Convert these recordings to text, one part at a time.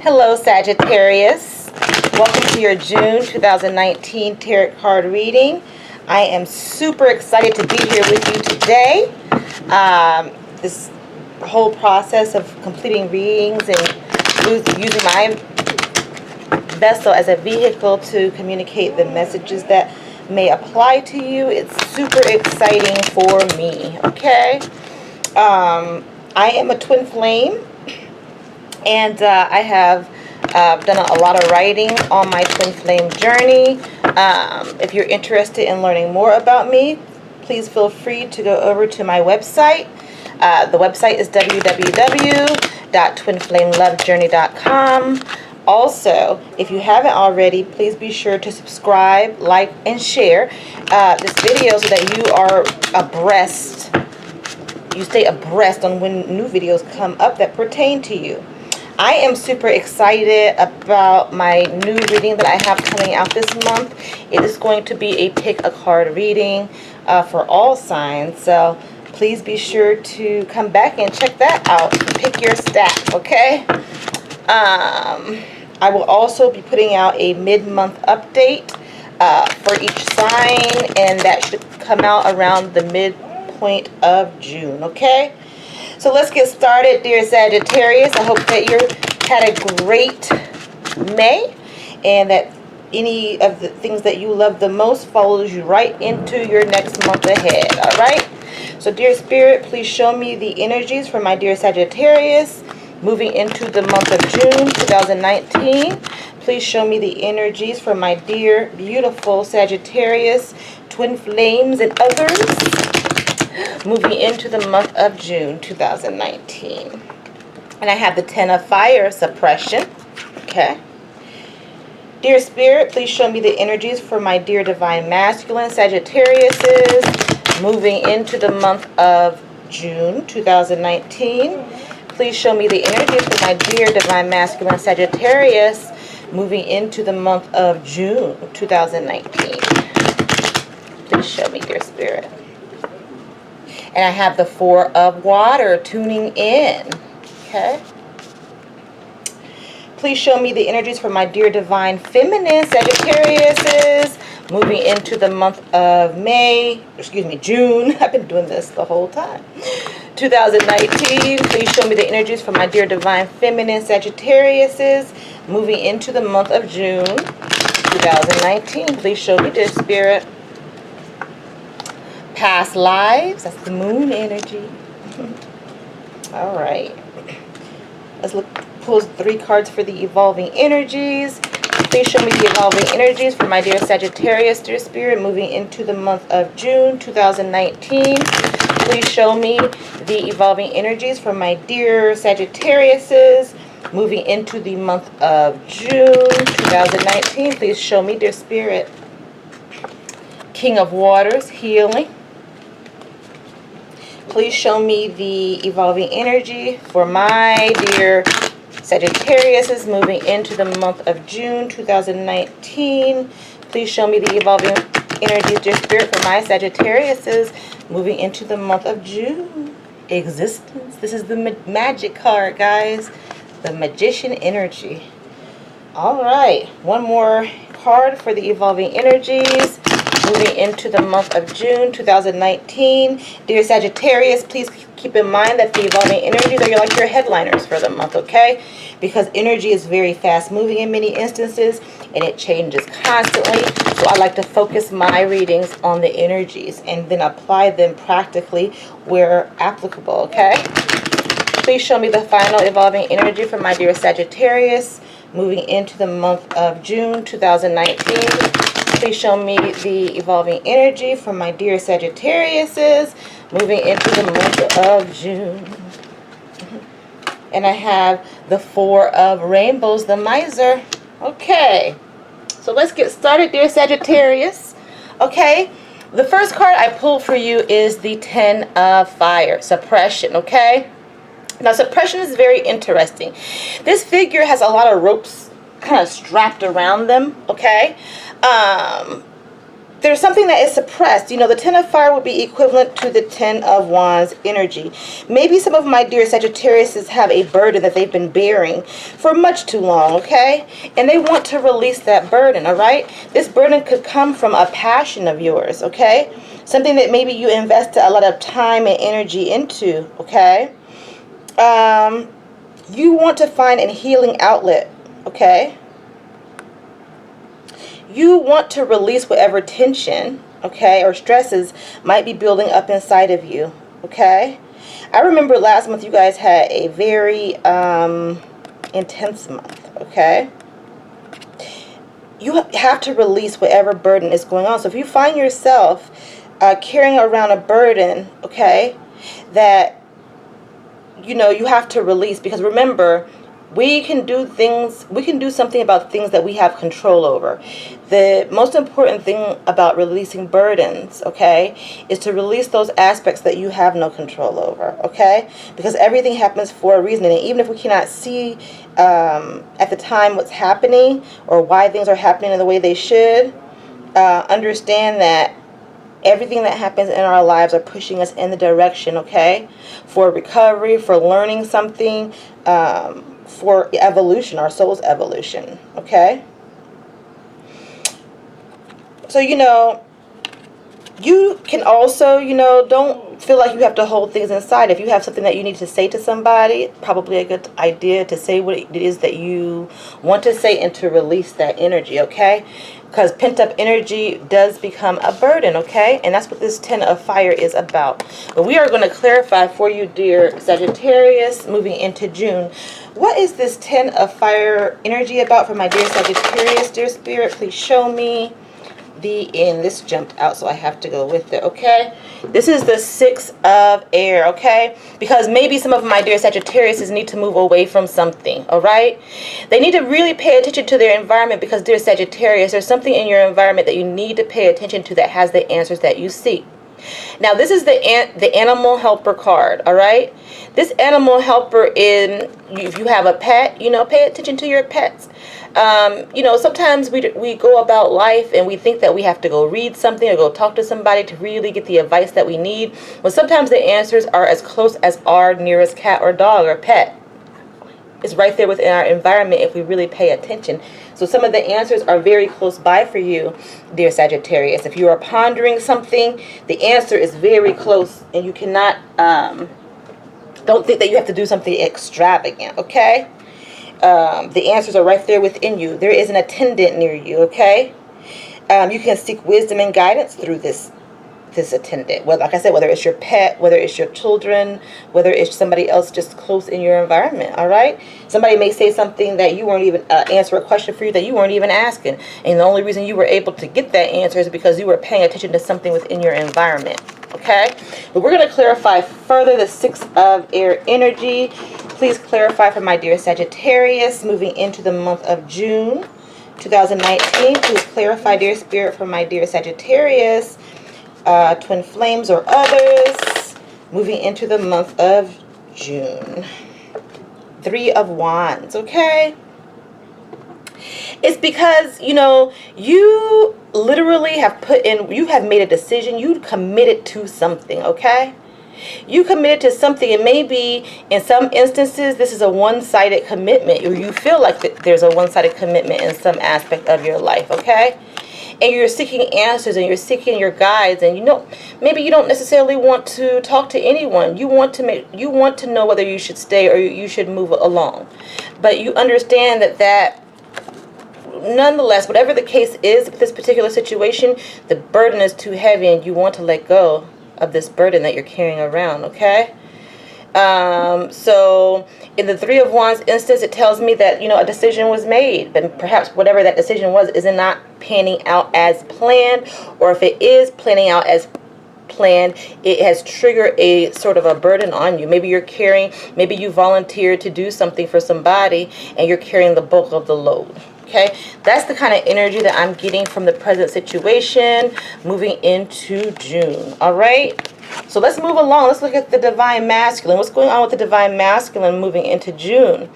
Hello, Sagittarius. Welcome to your June 2019 Tarot card reading. I am super excited to be here with you today. This whole process of completing readings and using my vessel as a vehicle to communicate the messages that may apply to you, it's super exciting for me, okay? I am a twin flame. And I have done a lot of writing on my twin flame journey. If you're interested in learning more about me, please feel free to go over to my website. The website is www.twinflamelovejourney.com. Also, if you haven't already, please be sure to subscribe, like, and share this video so that you are abreast. You stay abreast on when new videos come up that pertain to you. I am super excited about my new reading that I have coming out this month. It is going to be a pick a card reading for all signs. So please be sure to come back and check that out. Pick your stack, okay? I will also be putting out a mid-month update for each sign, and that should come out around the midpoint of June, okay? So let's get started, dear Sagittarius. I hope that you had a great May and that any of the things that you love the most follows you right into your next month ahead, all right? So, dear Spirit, please show me the energies for my dear Sagittarius moving into the month of June 2019. Please show me the energies for my dear, beautiful Sagittarius, twin flames, and others moving into the month of June 2019. And I have the Ten of Fire, Suppression. Okay. Dear Spirit, please show me the energies for my dear Divine Masculine Sagittariuses moving into the month of June 2019. Please show me the energies for my dear Divine Masculine Sagittarius moving into the month of June 2019. Please show me, dear Spirit. And I have the Four of Water tuning in. Okay. Please show me the energies for my dear Divine Feminine Sagittariuses moving into the month of June. I've been doing this the whole time. 2019. Please show me the energies for my dear Divine Feminine Sagittariuses moving into the month of June 2019. Please show me, dear Spirit. Past lives, that's the moon energy. All right, let's pull 3 cards for the evolving energies. Please show me the evolving energies for my dear Sagittarius, dear Spirit, moving into the month of June 2019. Please show me the evolving energies for my dear Sagittariuses moving into the month of June 2019. Please show me, dear Spirit. King of Waters, healing. Please show me the evolving energy for my dear Sagittarius moving into the month of June 2019. Please show me the evolving energies, dear Spirit, for my Sagittarius moving into the month of June. Existence. This is the magic card, guys. The Magician energy. All right. One more card for the evolving energies. Moving into the month of June 2019. Dear Sagittarius, please keep in mind that the evolving energies are like your headliners for the month, okay? Because energy is very fast moving in many instances and it changes constantly. So I like to focus my readings on the energies and then apply them practically where applicable, okay? Please show me the final evolving energy for my dear Sagittarius moving into the month of June 2019. Please show me the evolving energy for my dear Sagittariuses moving into the month of June. And I have the Four of Rainbows, the Miser. Okay, so let's get started, dear Sagittarius. Okay, the first card I pulled for you is the Ten of Fire, Suppression, okay? Now, suppression is very interesting. This figure has a lot of ropes kind of strapped around them, okay? there's something that is suppressed. You know, the 10 of fire would be equivalent to the 10 of wands energy. Maybe some of my dear Sagittariuses have a burden that they've been bearing for much too long, okay? And they want to release that burden, all right? This burden could come from a passion of yours, okay? Something that maybe you invested a lot of time and energy into, okay? You want to find a healing outlet, okay? You want to release whatever tension, okay, or stresses might be building up inside of you, okay? I remember last month you guys had a very intense month, okay? You have to release whatever burden is going on. So if you find yourself carrying around a burden, okay, that, you know, you have to release, because remember, we can do something about things that we have control over. The most important thing about releasing burdens, okay, is to release those aspects that you have no control over, okay? Because everything happens for a reason, and even if we cannot see at the time what's happening or why things are happening in the way they should, understand that everything that happens in our lives are pushing us in the direction, okay, for recovery, for learning something, for evolution, our soul's evolution, okay? So, you know, you can also, you know, don't feel like you have to hold things inside. If you have something that you need to say to somebody, probably a good idea to say what it is that you want to say and to release that energy, okay? Because pent-up energy does become a burden, okay? And that's what this 10 of fire is about. But we are going to clarify for you, dear Sagittarius, moving into June. What is this 10 of fire energy about for my dear Sagittarius? Dear Spirit, please show me the end. This jumped out, so I have to go with it, okay? This is the 6 of air, okay? Because maybe some of my dear Sagittariuses need to move away from something, all right? They need to really pay attention to their environment, because, dear Sagittarius, there's something in your environment that you need to pay attention to that has the answers that you seek. Now, this is the animal helper card, all right? This animal helper, if you have a pet, you know, pay attention to your pets. You know, sometimes we go about life and we think that we have to go read something or go talk to somebody to really get the advice that we need. But sometimes the answers are as close as our nearest cat or dog or pet. It's right there within our environment if we really pay attention. So some of the answers are very close by for you, dear Sagittarius. If you are pondering something, the answer is very close, and you cannot, don't think that you have to do something extravagant, okay? The answers are right there within you. There is an attendant near you, okay? You can seek wisdom and guidance through this attendant. Well, like I said, whether it's your pet, whether it's your children, whether it's somebody else just close in your environment, all right? Somebody may say something that you weren't even, answer a question for you that you weren't even asking. And the only reason you were able to get that answer is because you were paying attention to something within your environment, okay? But we're going to clarify further the 6 of air energy. Please clarify for my dear Sagittarius moving into the month of June 2019. Please clarify, dear Spirit, for my dear Sagittarius, twin flames or others, moving into the month of June. 3 of Wands, okay? It's because, you know, you literally have you have made a decision. You committed to something, okay? You committed to something, and maybe in some instances this is a one-sided commitment, or you feel like there's a one-sided commitment in some aspect of your life, okay? And you're seeking answers and you're seeking your guides, and you know, maybe you don't necessarily want to talk to anyone. You want to know whether you should stay or you should move along. But you understand that nonetheless, whatever the case is with this particular situation, the burden is too heavy and you want to let go of this burden that you're carrying around, okay? So in the 3 of Wands instance, it tells me that, you know, a decision was made, but perhaps whatever that decision was is not panning out as planned, or if it is planning out as planned, it has triggered a sort of a burden on you. Maybe maybe you volunteered to do something for somebody and you're carrying the bulk of the load. Okay, that's the kind of energy that I'm getting from the present situation moving into June. All right, so let's move along. Let's look at the Divine Masculine. What's going on with the Divine Masculine moving into June?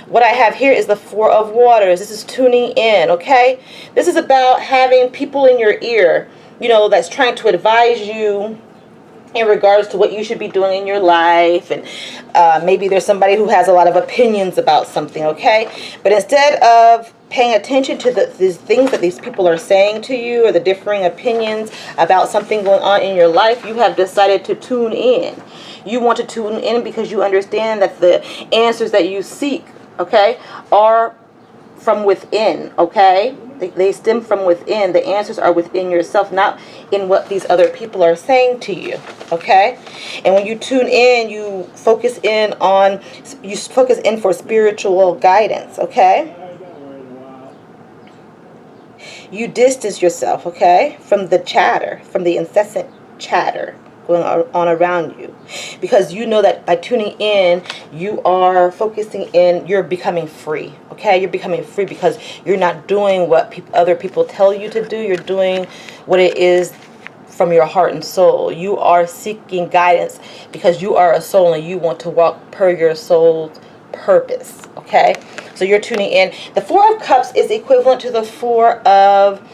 What I have here is the 4 of Waters. This is tuning in, okay? This is about having people in your ear, that's trying to advise you in regards to what you should be doing in your life. And maybe there's somebody who has a lot of opinions about something, okay? But instead of paying attention to these things that these people are saying to you, or the differing opinions about something going on in your life, you have decided to tune in. You want to tune in because you understand that the answers that you seek, okay, are from within, okay? They stem from within. The answers are within yourself, not in what these other people are saying to you, okay? And when you tune in, you focus in for spiritual guidance, okay? You distance yourself, okay, from the chatter, from the incessant chatter going on around you, because you know that by tuning in, you are focusing in, you're becoming free, okay? You're becoming free because you're not doing what other people tell you to do. You're doing what it is from your heart and soul. You are seeking guidance because you are a soul and you want to walk per your soul's purpose, okay? So you're tuning in. The Four of Cups is equivalent to the Four of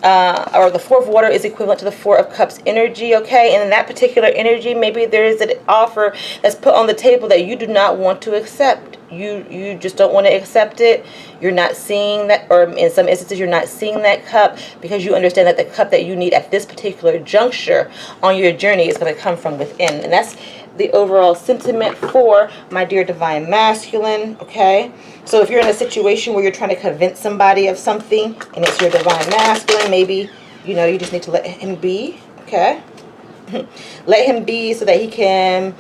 or the Four of Water is equivalent to the Four of Cups energy, okay? And in that particular energy, maybe there is an offer that's put on the table that you do not want to accept. You just don't want to accept it. You're not seeing that, or in some instances, you're not seeing that cup because you understand that the cup that you need at this particular juncture on your journey is going to come from within. And that's the overall sentiment for my dear Divine Masculine, okay? So if you're in a situation where you're trying to convince somebody of something and it's your Divine Masculine, maybe, you just need to let him be, okay? Let him be so that he can,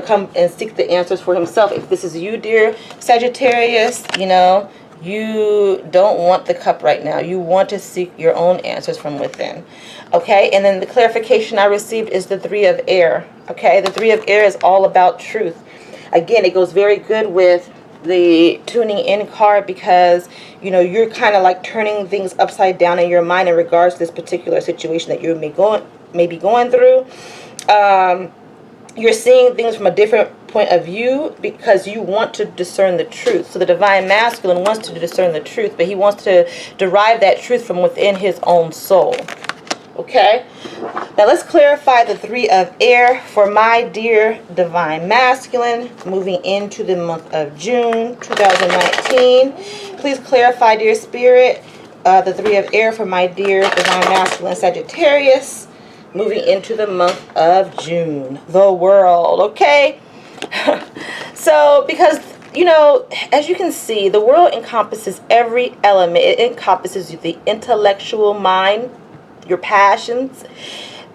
come and seek the answers for himself. If this is you, dear Sagittarius, you don't want the cup right now. You want to seek your own answers from within. Okay, and then the clarification I received is the Three of Air. Okay, the Three of Air is all about truth. Again, it goes very good with the tuning in card because, you're kind of like turning things upside down in your mind in regards to this particular situation that you may be going through. You're seeing things from a different point of view because you want to discern the truth. So the Divine Masculine wants to discern the truth, but he wants to derive that truth from within his own soul. Okay? Now let's clarify the Three of Air for my dear Divine Masculine moving into the month of June 2019. Please clarify, dear Spirit, the Three of Air for my dear Divine Masculine Sagittarius moving into the month of June. The world, okay? So, because, as you can see, the world encompasses every element. It encompasses the intellectual mind, your passions,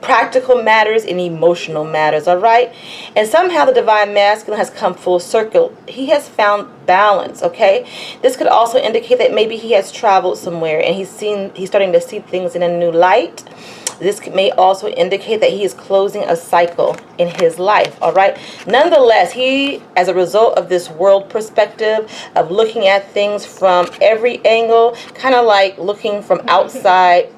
practical matters, and emotional matters, all right? And somehow the Divine Masculine has come full circle. He has found balance, okay? This could also indicate that maybe he has traveled somewhere and he's starting to see things in a new light. This may also indicate that he is closing a cycle in his life, all right? Nonetheless, he, as a result of this world perspective of looking at things from every angle, kind of like looking from outside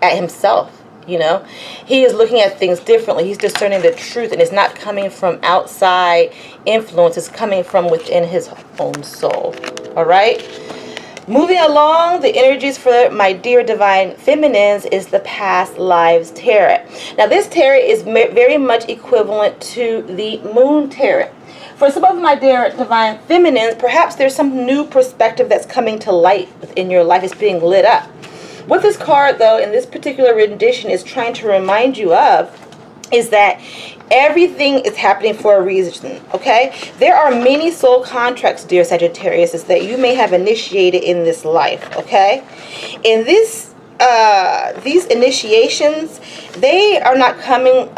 at himself, he is looking at things differently. He's discerning the truth, and it's not coming from outside influence. It's coming from within his own soul, all right? Moving along, the energies for my dear Divine Feminines is the Past Lives Tarot. Now, this tarot is very much equivalent to the Moon Tarot. For some of my dear Divine Feminines, perhaps there's some new perspective that's coming to light within your life. It's being lit up. What this card, though, in this particular rendition is trying to remind you of is that everything is happening for a reason, okay? There are many soul contracts, dear Sagittarius, that you may have initiated in this life, okay? In this, these initiations, they are not coming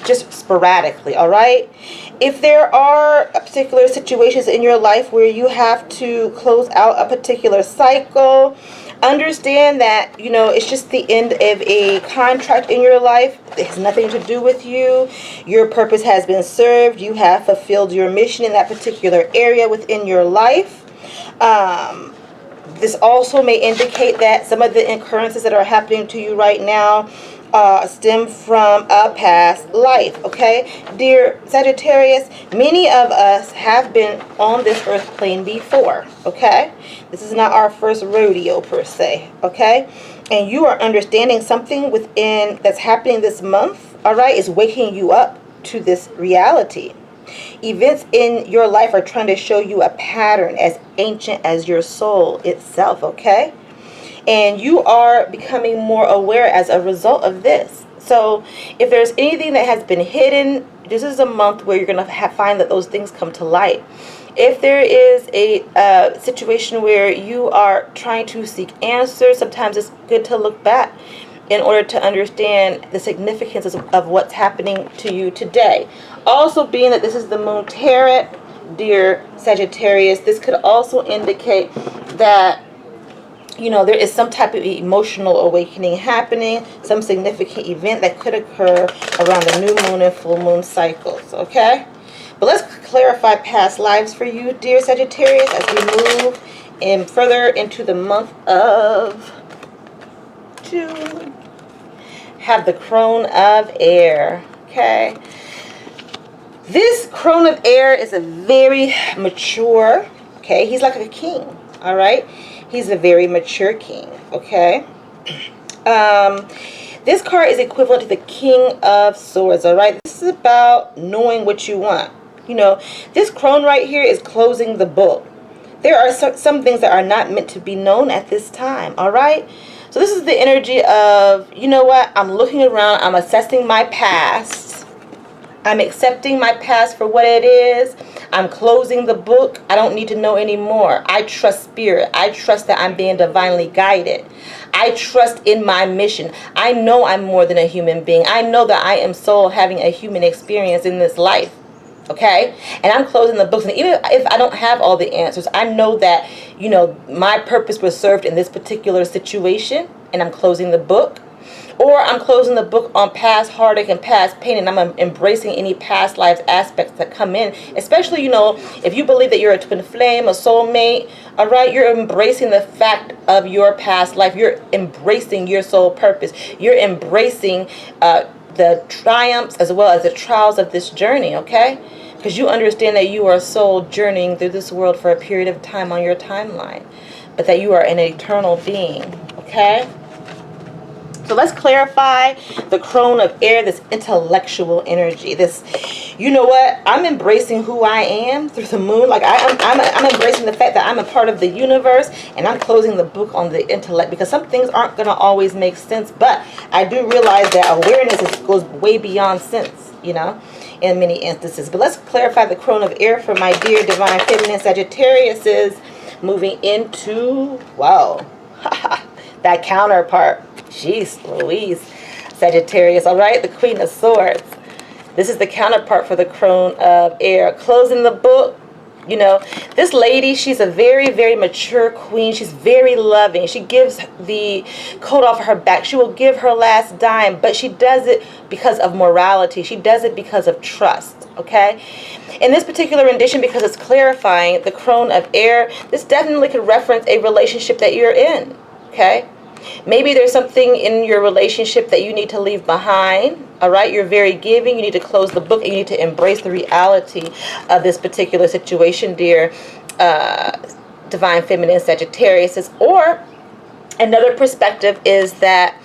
just sporadically, all right? If there are particular situations in your life where you have to close out a particular cycle, understand that, it's just the end of a contract in your life. It has nothing to do with you. Your purpose has been served. You have fulfilled your mission in that particular area within your life. This also may indicate that some of the occurrences that are happening to you right now stem from a past life, okay? Dear Sagittarius, many of us have been on this earth plane before, okay? This is not our first rodeo per se, okay? and you are understanding something within that's happening this month, all right, is waking you up to this reality. Events in your life are trying to show you a pattern as ancient as your soul itself, okay? And you are becoming more aware as a result of this. So if there's anything that has been hidden, this is a month where you're going to find that those things come to light. If there is a situation where you are trying to seek answers, sometimes it's good to look back in order to understand the significance of what's happening to you today. Also, being that this is the moon Tarot, dear Sagittarius, this could also indicate that, you know, there is some type of emotional awakening happening, some significant event that could occur around the new moon and full moon cycles, okay? But let's clarify past lives for you, dear Sagittarius, as we move in further into the month of June. Have the Crone of Air, okay? This Crone of Air is a very mature, okay? He's like a king, all right? He's a very mature king, okay? This card is equivalent to the King of Swords, all right? This is about knowing what you want. You know, this crone right here is closing the book. There are some things that are not meant to be known at this time, all right? So this is the energy of, you know what, I'm looking around, I'm assessing my past. I'm accepting my past for what it is. I'm closing the book. I don't need to know anymore. I trust spirit. I trust that I'm being divinely guided. I trust in my mission. I know I'm more than a human being. I know that I am soul having a human experience in this life. Okay? And I'm closing the books. And even if I don't have all the answers, I know that, you know, my purpose was served in this particular situation. And I'm closing the book. Or I'm closing the book on past heartache and past pain, and I'm embracing any past lives aspects that come in. Especially, you know, if you believe that you're a twin flame, a soulmate, all right, you're embracing the fact of your past life. You're embracing your soul purpose. You're embracing the triumphs as well as the trials of this journey, okay? Because you understand that you are soul journeying through this world for a period of time on your timeline, but that you are an eternal being, okay? So let's clarify the Crone of Air, this intellectual energy. This, you know what? I'm embracing who I am through the moon. Like I'm embracing the fact that I'm a part of the universe, and I'm closing the book on the intellect because some things aren't going to always make sense. But I do realize that awareness goes way beyond sense, you know, in many instances. But let's clarify the Crone of Air for my dear Divine Feminine Sagittariuses moving into, wow, that counterpart. Jeez Louise, Sagittarius, all right? The Queen of Swords. This is the counterpart for the Crone of Air. Closing the book, you know, this lady, she's a very, very mature queen. She's very loving. She gives the coat off her back. She will give her last dime, but she does it because of morality. She does it because of trust, okay? In this particular rendition, because it's clarifying the Crone of Air, this definitely could reference a relationship that you're in, okay? Maybe there's something in your relationship that you need to leave behind, all right? You're very giving. You need to close the book, and you need to embrace the reality of this particular situation, dear Divine Feminine Sagittarius. Or another perspective is that,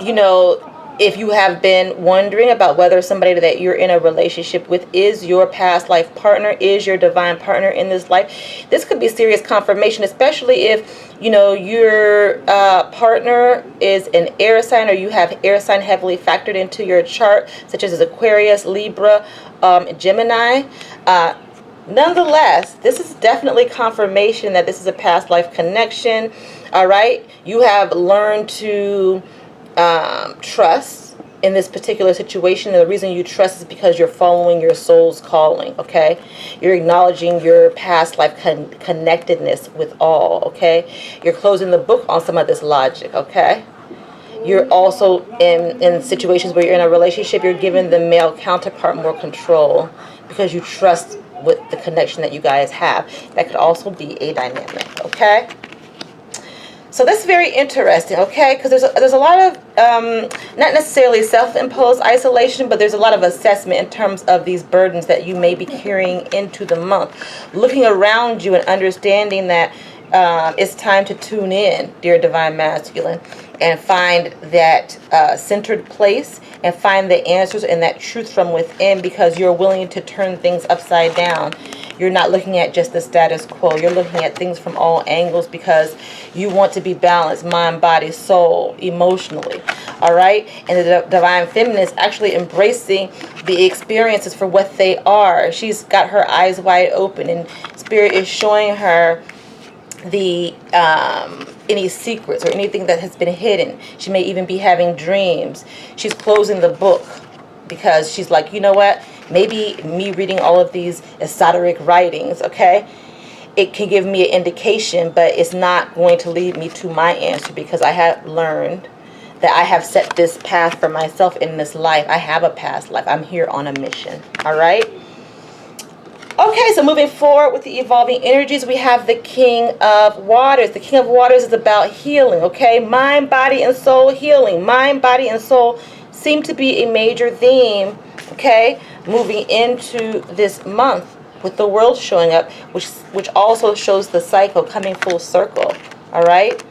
you know, if you have been wondering about whether somebody that you're in a relationship with is your past life partner, is your divine partner in this life, this could be serious confirmation, especially if, you know, your partner is an air sign, or you have air sign heavily factored into your chart, such as Aquarius, Libra, Gemini. Nonetheless, this is definitely confirmation that this is a past life connection, all right? You have learned to trust in this particular situation, and the reason you trust is because you're following your soul's calling, okay? You're acknowledging your past life connectedness with all, okay? You're closing the book on some of this logic, okay? You're also in situations where you're in a relationship, you're giving the male counterpart more control because you trust with the connection that you guys have. That could also be a dynamic, okay? So that's very interesting, okay? Because there's a lot of, not necessarily self-imposed isolation, but there's a lot of assessment in terms of these burdens that you may be carrying into the month. Looking around you and understanding that, It's time to tune in, dear Divine Masculine, and find that centered place and find the answers and that truth from within, because you're willing to turn things upside down. You're not looking at just the status quo. You're looking at things from all angles because you want to be balanced, mind, body, soul, emotionally. All right? And the Divine Feminine is actually embracing the experiences for what they are. She's got her eyes wide open, and Spirit is showing her the any secrets or anything that has been hidden. She may even be having dreams. She's closing the book because she's like, you know what? Maybe me reading all of these esoteric writings, okay, it can give me an indication, but it's not going to lead me to my answer, because I have learned that I have set this path for myself in this life. I have a past life. I'm here on a mission. All right. Okay, so moving forward with the evolving energies, we have the King of Waters. The King of Waters is about healing, okay? Mind, body, and soul healing. Mind, body, and soul seem to be a major theme, okay? Moving into this month with the World showing up, which also shows the cycle coming full circle, all right?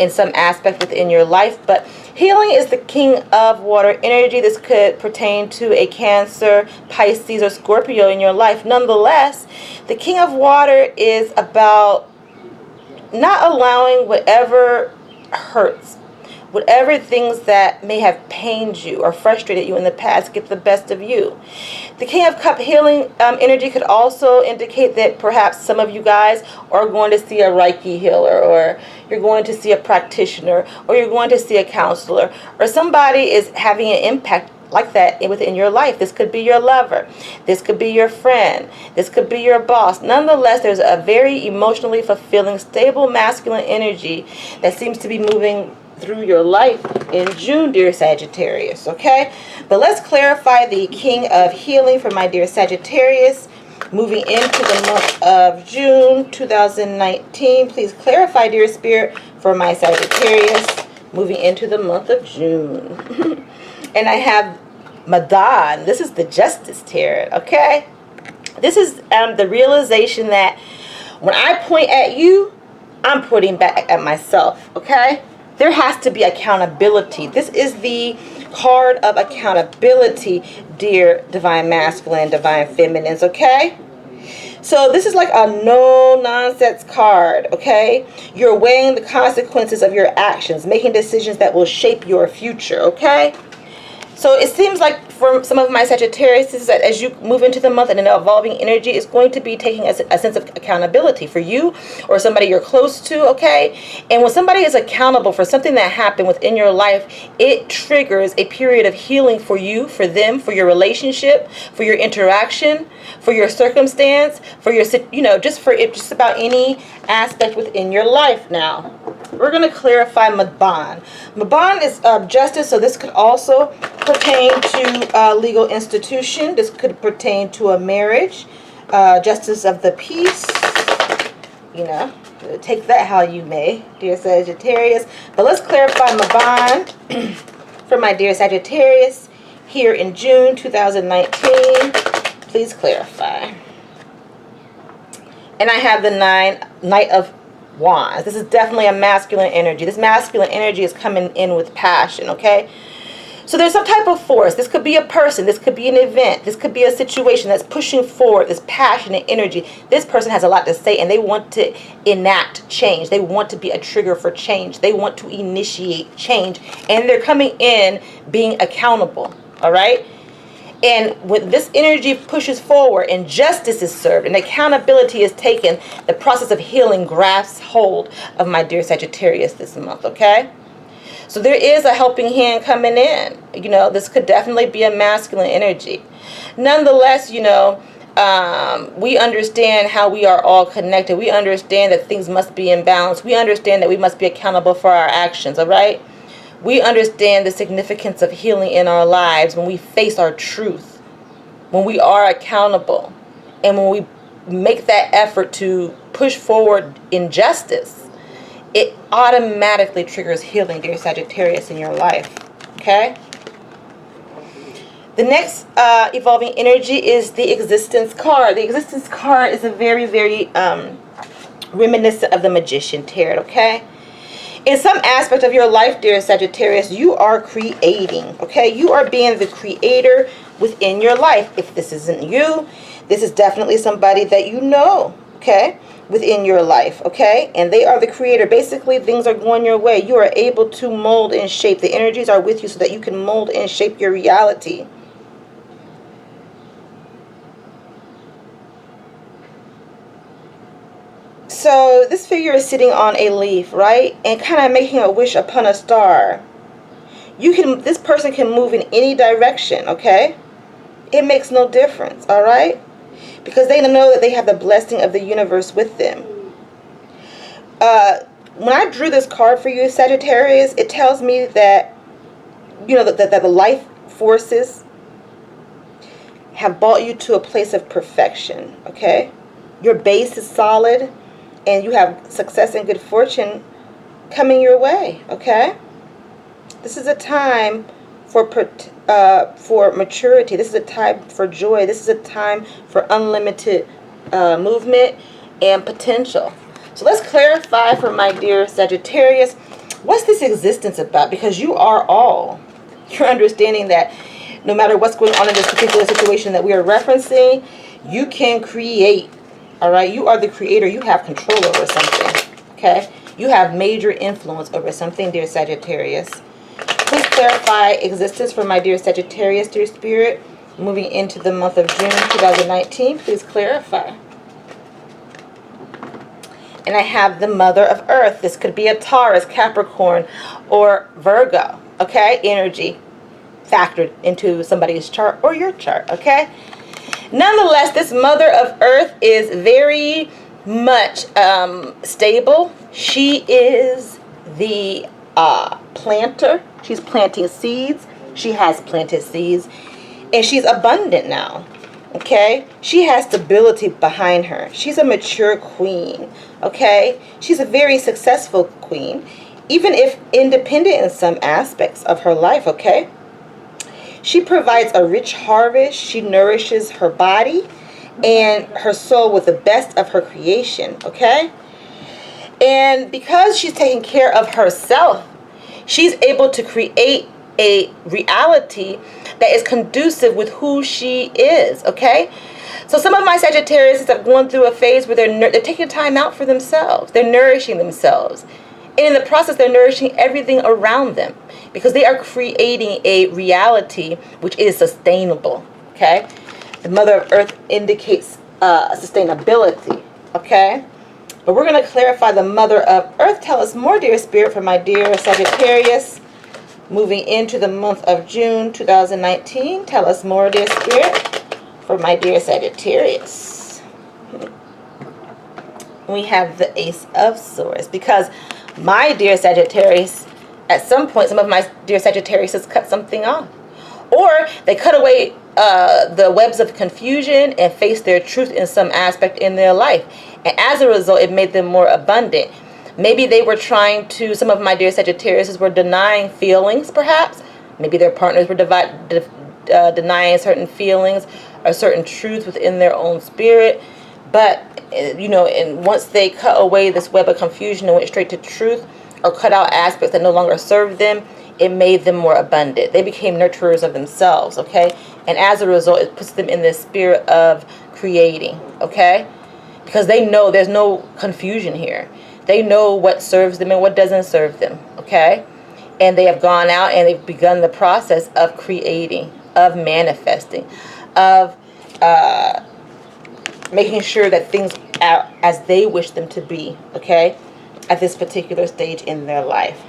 In some aspect within your life, but healing is the King of Water energy. This could pertain to a Cancer, Pisces, or Scorpio in your life. Nonetheless, the King of Water is about not allowing whatever hurts, whatever things that may have pained you or frustrated you in the past get the best of you. The King of Cup healing energy could also indicate that perhaps some of you guys are going to see a Reiki healer, or you're going to see a practitioner, or you're going to see a counselor, or somebody is having an impact like that within your life. This could be your lover. This could be your friend. This could be your boss. Nonetheless, there's a very emotionally fulfilling, stable masculine energy that seems to be moving through your life in June, dear Sagittarius, okay? But let's clarify the King of Healing for my dear Sagittarius. Moving into the month of June 2019, please clarify, dear Spirit, for my Sagittarius, moving into the month of June. And I have Madan. This is the Justice Tarot, okay? This is the realization that when I point at you, I'm pointing back at myself, okay? There has to be accountability. This is the card of accountability, dear Divine Masculine, Divine Feminines, okay? So this is like a no-nonsense card, okay? You're weighing the consequences of your actions, making decisions that will shape your future, okay? So it seems like for some of my Sagittarius, is that as you move into the month and an evolving energy is going to be taking a sense of accountability for you or somebody you're close to, okay? And when somebody is accountable for something that happened within your life, it triggers a period of healing for you, for them, for your relationship, for your interaction, for your circumstance, for your, you know, just about any aspect within your life. Now, we're going to clarify Maban. Maban is justice, so this could also pertain to legal institution. This could pertain to a marriage, justice of the peace. You know, take that how you may, dear Sagittarius. But let's clarify Maban for my dear Sagittarius here in June 2019. Please clarify. And I have the Knight of Wands. This is definitely a masculine energy. This masculine energy is coming in with passion, okay? So there's some type of force. This could be a person. This could be an event. This could be a situation that's pushing forward this passionate energy. This person has a lot to say, and they want to enact change. They want to be a trigger for change. They want to initiate change, and they're coming in being accountable, all right? And when this energy pushes forward and justice is served and accountability is taken, the process of healing grasps hold of my dear Sagittarius this month, okay? So there is a helping hand coming in. You know, this could definitely be a masculine energy. Nonetheless, you know, we understand how we are all connected. We understand that things must be in balance. We understand that we must be accountable for our actions, all right? We understand the significance of healing in our lives when we face our truth, when we are accountable, and when we make that effort to push forward injustice. It automatically triggers healing, dear Sagittarius, in your life, okay? The next evolving energy is the Existence card. The Existence card is a very, very reminiscent of the Magician Tarot, okay? In some aspect of your life, dear Sagittarius, you are creating, okay? You are being the creator within your life. If this isn't you, this is definitely somebody that you know, okay, within your life, okay? And they are the creator. Basically, things are going your way. You are able to mold and shape. The energies are with you so that you can mold and shape your reality. So this figure is sitting on a leaf, right? And kind of making a wish upon a star. This person can move in any direction, okay? It makes no difference, all right? Because they know that they have the blessing of the universe with them. When I drew this card for you, Sagittarius, it tells me that, you know, that the life forces have brought you to a place of perfection, okay? Your base is solid, and you have success and good fortune coming your way, okay? This is a time for maturity. This is a time for joy. This is a time for unlimited movement and potential. So let's clarify for my dear Sagittarius, what's this existence about? Because you are all. You're understanding that no matter what's going on in this particular situation that we are referencing, you can create. All right, you are the creator. You have control over something, okay? You have major influence over something, dear Sagittarius. Please clarify existence for my dear Sagittarius, dear Spirit. Moving into the month of June 2019, please clarify. And I have the Mother of Earth. This could be a Taurus, Capricorn, or Virgo, okay? Energy factored into somebody's chart or your chart, okay? Nonetheless, this Mother of Earth is very much stable. She is the planter. She's planting seeds. She has planted seeds. And she's abundant now. Okay? She has stability behind her. She's a mature queen. Okay? She's a very successful queen. Even if independent in some aspects of her life. Okay? She provides a rich harvest. She nourishes her body and her soul with the best of her creation, okay? And because she's taking care of herself, she's able to create a reality that is conducive with who she is, okay? So some of my Sagittarius have gone through a phase where they're taking time out for themselves. They're nourishing themselves. And in the process, they're nourishing everything around them because they are creating a reality which is sustainable, okay? The Mother of Earth indicates sustainability, okay? But we're going to clarify the Mother of Earth. Tell us more, dear Spirit, for my dear Sagittarius. Moving into the month of June 2019. Tell us more, dear Spirit, for my dear Sagittarius. We have the Ace of Swords because my dear Sagittarius, at some point, some of my dear Sagittarius has cut something off. Or they cut away the webs of confusion and faced their truth in some aspect in their life. And as a result, it made them more abundant. Maybe they were trying to, some of my dear Sagittarius were denying feelings, perhaps. Maybe their partners were denying certain feelings or certain truths within their own spirit. But, you know, and once they cut away this web of confusion and went straight to truth or cut out aspects that no longer served them, it made them more abundant. They became nurturers of themselves, okay? And as a result, it puts them in this spirit of creating, okay? Because they know there's no confusion here. They know what serves them and what doesn't serve them, okay? And they have gone out and they've begun the process of creating, of manifesting, of making sure that things are as they wish them to be, okay? At this particular stage in their life.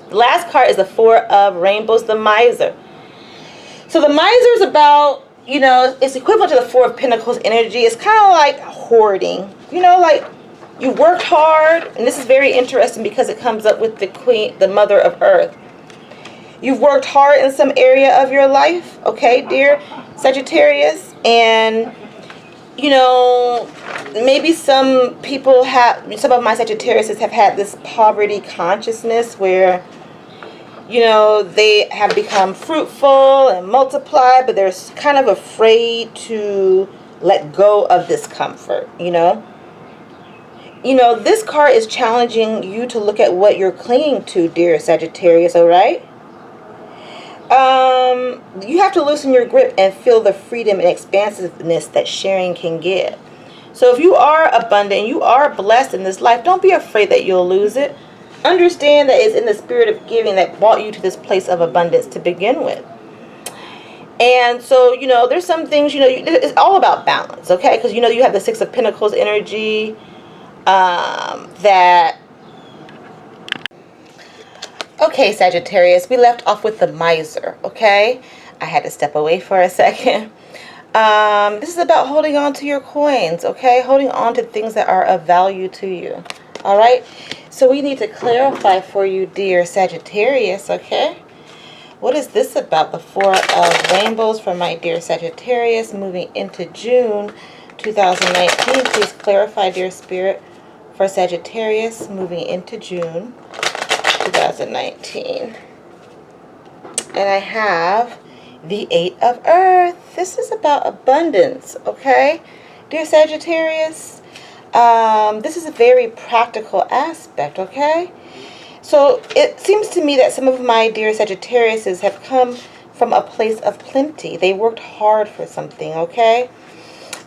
The last card is the Four of Rainbows, the Miser. So the Miser is about, you know, it's equivalent to the Four of Pentacles energy. It's kind of like hoarding, you know, like you worked hard, and this is very interesting because it comes up with the Queen, the Mother of Earth. You've worked hard in some area of your life, okay, dear Sagittarius, and you know, maybe some people have, some of my Sagittarius have had this poverty consciousness where, you know, they have become fruitful and multiplied, but they're kind of afraid to let go of this comfort, you know. you know, this card is challenging you to look at what you're clinging to, dear Sagittarius, all right? You have to loosen your grip and feel the freedom and expansiveness that sharing can give. So if you are abundant, you are blessed in this life, don't be afraid that you'll lose it. Understand that it's in the spirit of giving that brought you to this place of abundance to begin with. And so, you know, there's some things, you know, it's all about balance, okay? Because, you know, you have the Six of Pentacles energy, okay, Sagittarius, we left off with the miser, okay? I had to step away for a second. This is about holding on to your coins, okay? Holding on to things that are of value to you, all right? So we need to clarify for you, dear Sagittarius, okay? What is this about? The Four of Rainbows for my dear Sagittarius moving into June 2019. Please clarify, dear Spirit, for Sagittarius moving into June 2019. And I have the Eight of Earth. This is about abundance, okay? Dear Sagittarius, this is a very practical aspect, okay? So it seems to me that some of my dear Sagittariuses have come from a place of plenty. They worked hard for something, okay?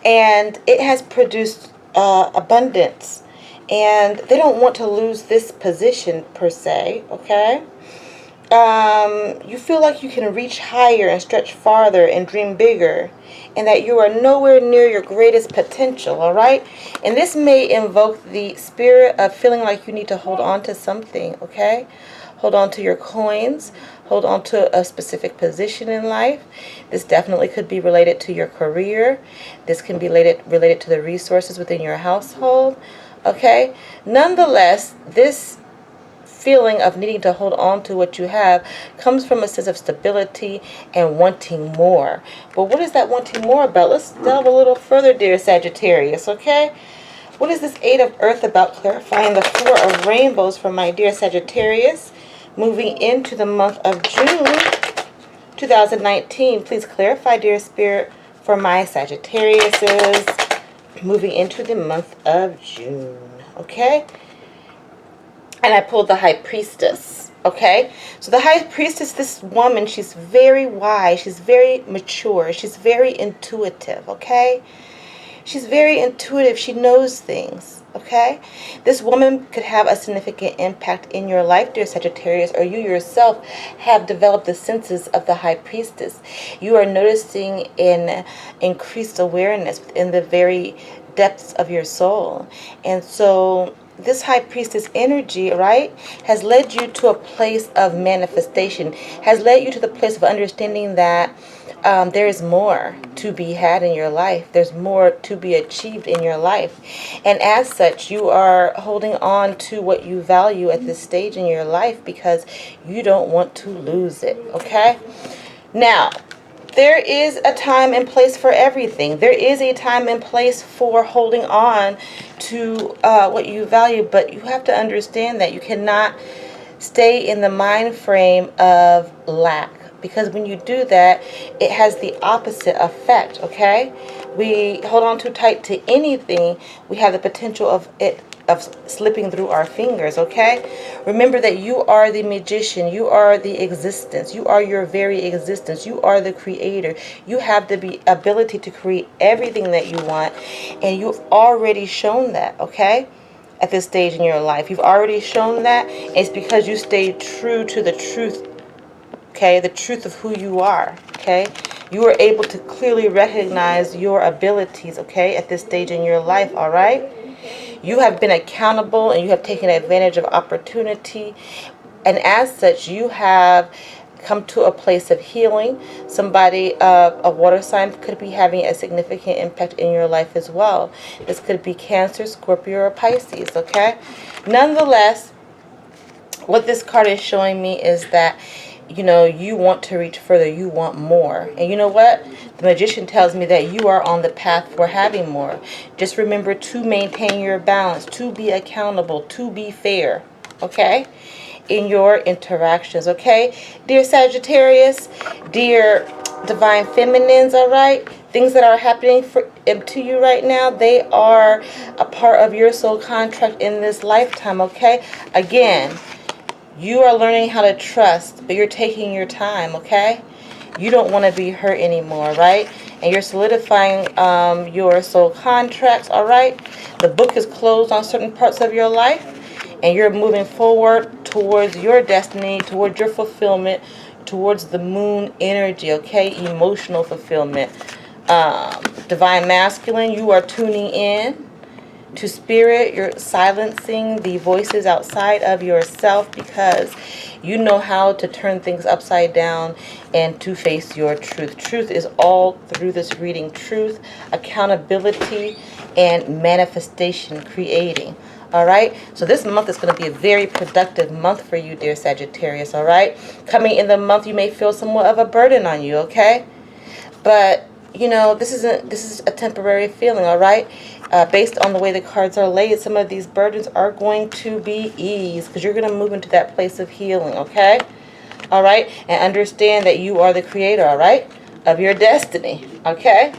And it has produced abundance. And they don't want to lose this position per se, okay? You feel like you can reach higher and stretch farther and dream bigger, and that you are nowhere near your greatest potential, all right? And this may invoke the spirit of feeling like you need to hold on to something, okay? Hold on to your coins. Hold on to a specific position in life. This definitely could be related to your career. This can be related to the resources within your household, okay? Nonetheless, this feeling of needing to hold on to what you have comes from a sense of stability and wanting more. But what is that wanting more about? Let's delve a little further, dear Sagittarius, okay? What is this Eight of Earth about? Clarifying the Four of Rainbows for my dear Sagittarius moving into the month of June 2019. Please clarify, dear Spirit, for my Sagittariuses moving into the month of June, okay? And I pulled the High Priestess, okay? So the High Priestess, this woman, she's very wise. She's very mature. She's very intuitive, okay? She's very intuitive. She knows things, okay? This woman could have a significant impact in your life, dear Sagittarius, or you yourself have developed the senses of the High Priestess. You are noticing an increased awareness within the very depths of your soul. And so this High Priestess energy, right, has led you to a place of manifestation, has led you to the place of understanding that there is more to be had in your life. There's more to be achieved in your life. And as such, you are holding on to what you value at this stage in your life because you don't want to lose it, okay? Now, there is a time and place for everything. There is a time and place for holding on to what you value, but you have to understand that you cannot stay in the mind frame of lack, because when you do that, it has the opposite effect, okay? We hold on too tight to anything, we have the potential of it slipping through our fingers, okay? Remember that you are the magician. You are the existence. You are your very existence. You are the creator. You have the ability to create everything that you want, and you've already shown that, okay? At this stage in your life, you've already shown that. It's because you stayed true to the truth, okay? The truth of who you are, okay? You are able to clearly recognize your abilities, okay, at this stage in your life, all right? You have been accountable and you have taken advantage of opportunity. And as such, you have come to a place of healing. Somebody, a water sign, could be having a significant impact in your life as well. This could be Cancer, Scorpio, or Pisces, okay? Nonetheless, what this card is showing me is that, you know, you want to reach further. You want more. And you know what? The Magician tells me that you are on the path for having more. Just remember to maintain your balance, to be accountable, to be fair, okay, in your interactions, okay? Dear Sagittarius, dear Divine Feminines, all right? Things that are happening to you right now, they are a part of your soul contract in this lifetime, okay? Again, you are learning how to trust, but you're taking your time, okay? You don't want to be hurt anymore, right? And you're solidifying your soul contracts, all right? The book is closed on certain parts of your life, and you're moving forward towards your destiny, towards your fulfillment, towards the moon energy, okay? Emotional fulfillment. Divine Masculine, you are tuning in to spirit. You're silencing the voices outside of yourself because you know how to turn things upside down and to face your truth. Truth is all through this reading. Truth, accountability, and manifestation, creating. All right, so this month is going to be a very productive month for you, dear Sagittarius. All right, coming in the month, you may feel somewhat of a burden on you. Okay, but you know this is a temporary feeling. All right, based on the way the cards are laid, some of these burdens are going to be eased because you're going to move into that place of healing. Okay, all right, and understand that you are the creator. All right, of your destiny. Okay.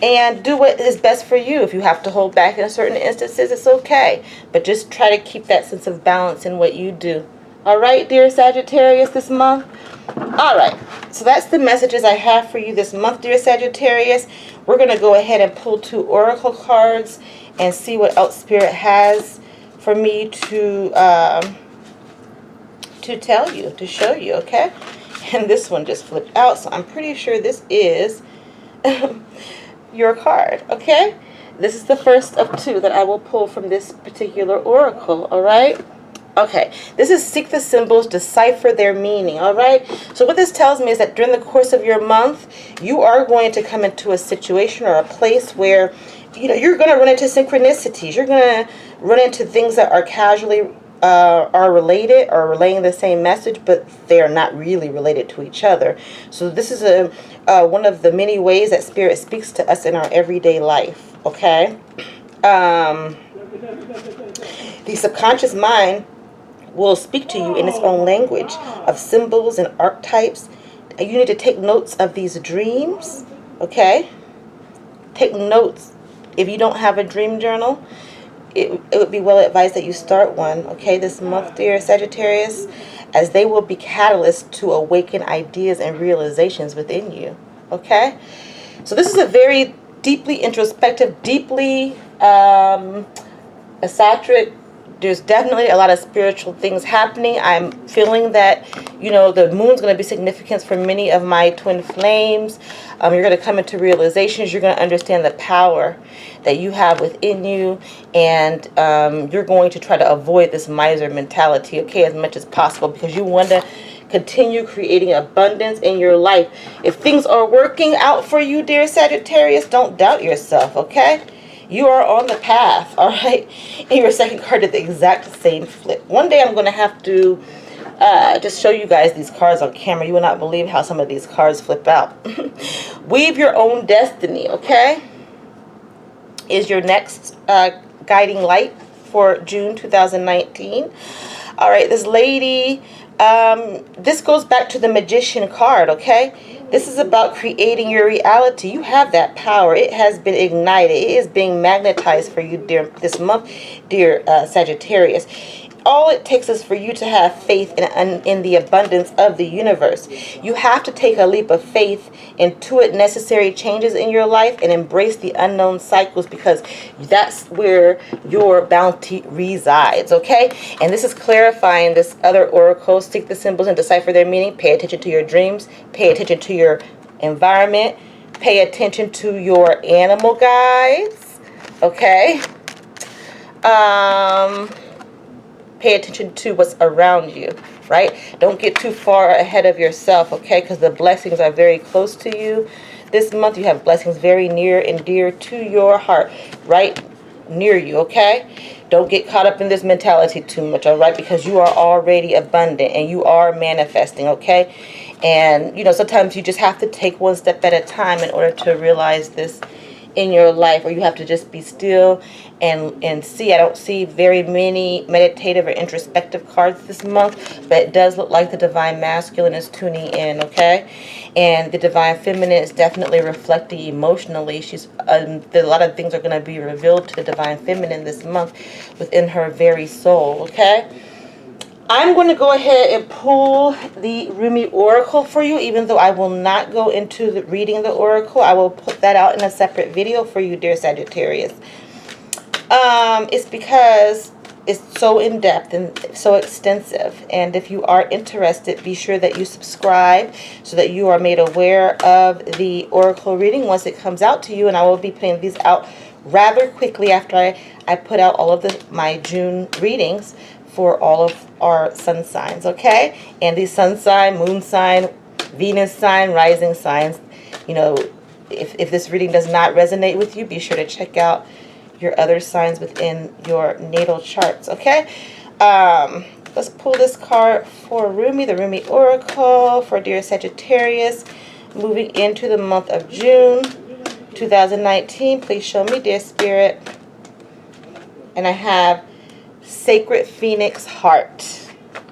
And do what is best for you. If you have to hold back in certain instances, it's okay. But just try to keep that sense of balance in what you do. All right, dear Sagittarius, this month? All right. So that's the messages I have for you this month, dear Sagittarius. We're going to go ahead and pull 2 oracle cards and see what else Spirit has for me to tell you, to show you, okay? And this one just flipped out, so I'm pretty sure this is... your card, okay? This is the first of 2 that I will pull from this particular oracle, all right? Okay, this is seek the symbols, decipher their meaning, all right? So what this tells me is that during the course of your month, you are going to come into a situation or a place where, you know, you're going to run into synchronicities. You're going to run into things that are casually are related or relaying the same message, but they are not really related to each other. So this is one of the many ways that Spirit speaks to us in our everyday life, okay? The subconscious mind will speak to you in its own language of symbols and archetypes. You need to take notes of these dreams, okay? Take notes. If you don't have a dream journal, it would be well advised that you start one, okay, this month, dear Sagittarius, as they will be catalysts to awaken ideas and realizations within you, okay? So this is a very deeply introspective, deeply esoteric. There's definitely a lot of spiritual things happening. I'm feeling that, you know, the moon's going to be significant for many of my twin flames. You're going to come into realizations. You're going to understand the power that you have within you. And you're going to try to avoid this miser mentality, okay, as much as possible, because you want to continue creating abundance in your life. If things are working out for you, dear Sagittarius, don't doubt yourself, okay? You are on the path, all right? And your second card did the exact same flip. One day I'm going to have to just show you guys these cards on camera. You will not believe how some of these cards flip out. Weave your own destiny, okay? Is your next guiding light for June 2019. All right, this lady, this goes back to the Magician card, okay? This is about creating your reality. You have that power. It has been ignited. It is being magnetized for you this month, dear Sagittarius. All it takes is for you to have faith in the abundance of the universe. You have to take a leap of faith, intuit necessary changes in your life, and embrace the unknown cycles, because that's where your bounty resides, okay? And this is clarifying this other oracle. Seek the symbols and decipher their meaning. Pay attention to your dreams. Pay attention to your environment. Pay attention to your animal guides, okay? Pay attention to what's around you, right? Don't get too far ahead of yourself, okay? Because the blessings are very close to you. This month you have blessings very near and dear to your heart, right near you, okay? Don't get caught up in this mentality too much, all right? Because you are already abundant and you are manifesting, okay? And, you know, sometimes you just have to take one step at a time in order to realize this in your life, or you have to just be still and see. I don't see very many meditative or introspective cards this month, but it does look like the Divine Masculine is tuning in, okay? And the Divine Feminine is definitely reflecting emotionally. She's a lot of things are going to be revealed to the Divine Feminine this month within her very soul, okay? I'm going to go ahead and pull the Rumi Oracle for you, even though I will not go into reading the Oracle. I will put that out in a separate video for you, dear Sagittarius. It's because it's so in-depth and so extensive. And if you are interested, be sure that you subscribe so that you are made aware of the Oracle reading once it comes out to you. And I will be putting these out rather quickly after I put out all of my June readings for all of our sun signs, okay? And the sun sign, moon sign, Venus sign, rising signs, you know, if this reading does not resonate with you, be sure to check out your other signs within your natal charts, okay? Let's pull this card for Rumi, the Rumi Oracle for dear Sagittarius, moving into the month of June 2019. Please show me, dear Spirit. And I have Sacred Phoenix Heart.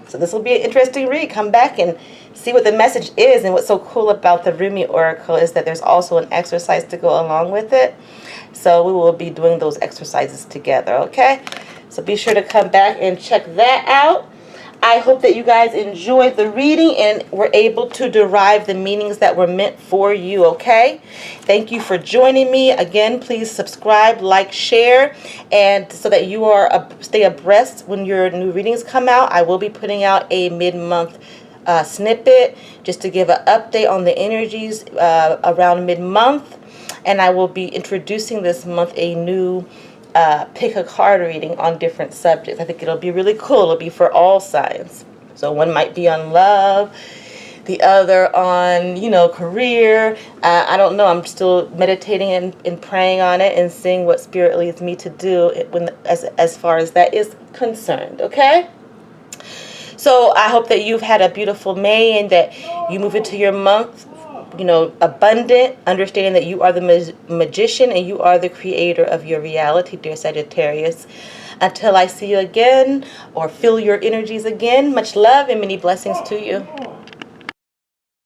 So this will be an interesting read. Come back and see what the message is. And what's so cool about the Rumi Oracle is that there's also an exercise to go along with it. So we will be doing those exercises together, okay? So be sure to come back and check that out. I hope that you guys enjoyed the reading and were able to derive the meanings that were meant for you, okay? Thank you for joining me. Again, please subscribe, like, share, and so that you are stay abreast when your new readings come out. I will be putting out a mid-month snippet just to give an update on the energies around mid-month. And I will be introducing this month a new pick a card reading on different subjects. I think it'll be really cool. It'll be for all signs. So one might be on love, the other on, you know, career. I don't know. I'm still meditating and praying on it and seeing what Spirit leads me to do as far as that is concerned. Okay? So I hope that you've had a beautiful May and that you move into your month, you know, abundant, understanding that you are the magician and you are the creator of your reality, dear Sagittarius. Until I see you again or feel your energies again, much love and many blessings to you.